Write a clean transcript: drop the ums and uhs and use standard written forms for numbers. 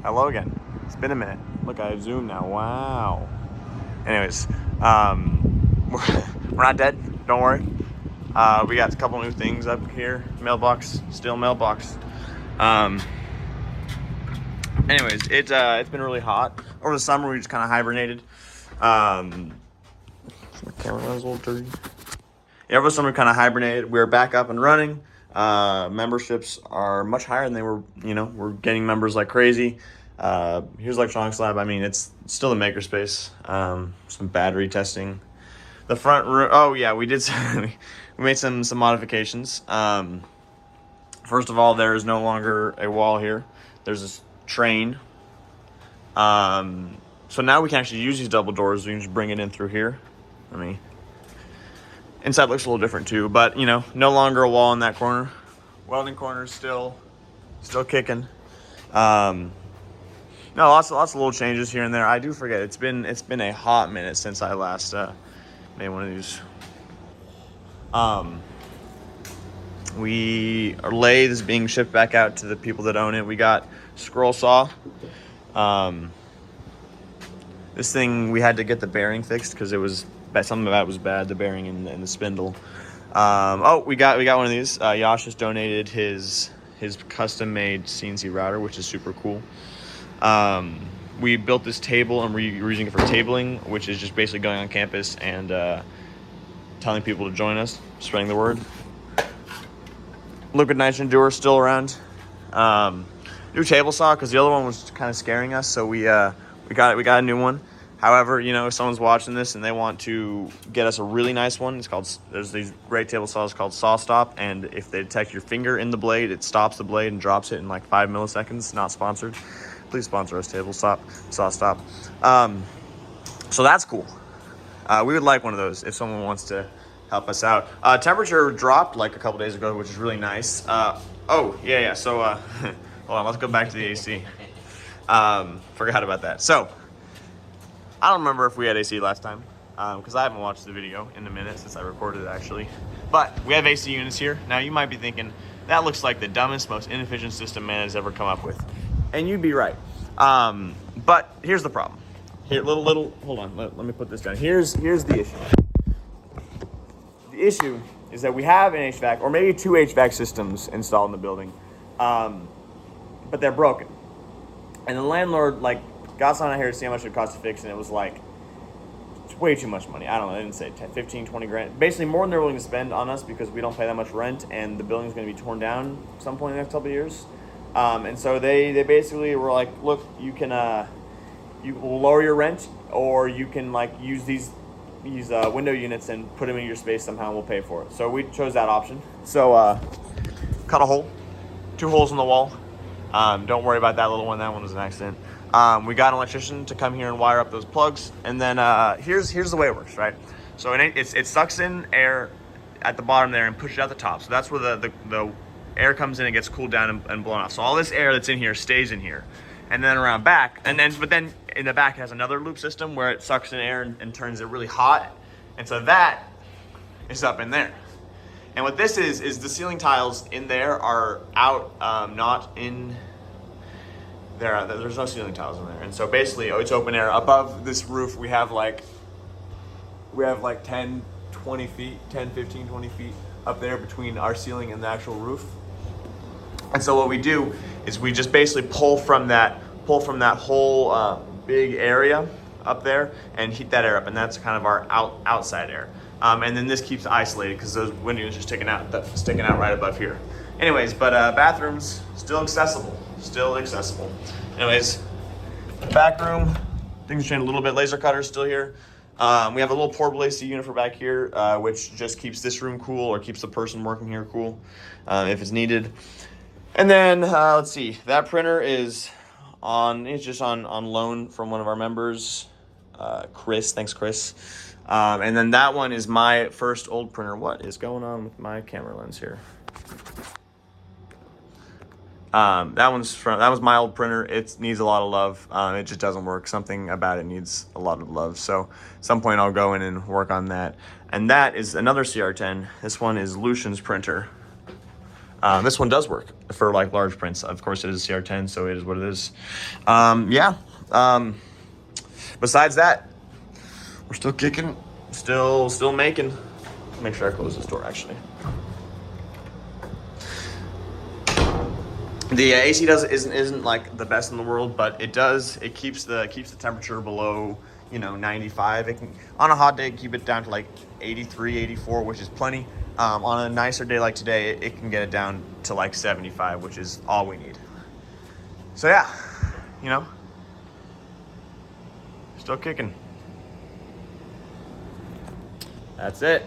Hello again. It's been a minute. Look, I have Zoom now. Wow. Anyways, we're not dead. Don't worry. We got a couple new things up here. Mailbox, still mailbox. Anyways, it's been really hot over the summer. We just kind of hibernated. My camera was a little dirty. Yeah, over the summer we kind of hibernated. We're back up and running. Memberships are much higher than they were. We're getting members like crazy. Here's Electronics Lab. I mean, it's still the makerspace. Some battery testing. The front room. Oh yeah, we did. We made some modifications. First of all, there is no longer a wall here. There's this train. So now we can actually use these double doors. We can just bring it in through here. Inside looks a little different too, but no longer a wall in that corner. Welding corner is still kicking. No, lots of little changes here and there. I do forget. It's been a hot minute since I last made one of these. Our lathe is being shipped back out to the people that own it. We got scroll saw. This thing, we had to get the bearing fixed because something about it was bad, the bearing in the spindle. We got one of these. Yash has donated his custom-made CNC router, which is super cool. We built this table and we're using it for tabling, which is just basically going on campus and telling people to join us, spreading the word. Liquid nitrogen doer still around. New table saw because the other one was kind of scaring us, so we got a new one. However, if someone's watching this and they want to get us a really nice one, there's these great table saws called Saw Stop, and if they detect your finger in the blade, it stops the blade and drops it in like 5 milliseconds. Not sponsored. Please sponsor us, Saw Stop. So that's cool. We would like one of those if someone wants to help us out. Temperature dropped like a couple days ago, which is really nice. So hold on, let's go back to the AC. Forgot about that. So I don't remember if we had AC last time because I haven't watched the video in a minute since I recorded it actually. But we have AC units here. Now you might be thinking, that looks like the dumbest, most inefficient system man has ever come up with. And you'd be right. But here's the problem. Here, hold on, let me put this down. Here's the issue. The issue is that we have an HVAC, or maybe 2 HVAC systems installed in the building, but they're broken. And the landlord, got someone out here to see how much it cost to fix, and it was it's way too much money. I don't know, they didn't say 10, 15, 20 grand. Basically more than they're willing to spend on us because we don't pay that much rent, and the building's going to be torn down at some point in the next couple of years. And so they basically were like, look, you can you will lower your rent, or you can use these window units and put them in your space somehow, and we'll pay for it. So we chose that option. So cut a hole, 2 holes in the wall. Don't worry about that little one. That one was an accident. We got an electrician to come here and wire up those plugs, and then here's the way it works, right? So it sucks in air at the bottom there and pushes it out the top. So that's where the air comes in and gets cooled down and blown off. So all this air that's in here stays in here, and then around back, but then in the back it has another loop system where it sucks in air and turns it really hot, and so that is up in there. And what this is the ceiling tiles in there are out, not in there. There's no ceiling tiles in there, and so basically it's open air. Above this roof we have 10, 20 feet, 10, 15, 20 feet up there between our ceiling and the actual roof. And so what we do is we just basically pull from that whole big area up there and heat that air up, and that's kind of our outside air. And then this keeps it isolated because those windows are sticking out right above here. Anyways, but bathrooms still accessible. Anyways, back room, things changed a little bit. Laser cutter's still here. We have a little portable AC unit for back here, which just keeps this room cool, or keeps the person working here cool if it's needed. And then let's see, that printer is it's just on loan from one of our members, Chris. Thanks, Chris. And then that one is my first old printer. What is going on with my camera lens here? That was my old printer. It needs a lot of love. It just doesn't work. Something about it needs a lot of love. So at some point I'll go in and work on that. And that is another CR10. This one is Lucian's printer. This one does work for like large prints. Of course, it is a CR10, so it is what it is. Yeah. Besides that, we're still kicking, still making. Make sure I close this door actually. The AC isn't like the best in the world, but it keeps the temperature below 95. It can on a hot day keep it down to like 83, 84, which is plenty. On a nicer day like today, it can get it down to like 75, which is all we need. So yeah, still kicking. That's it.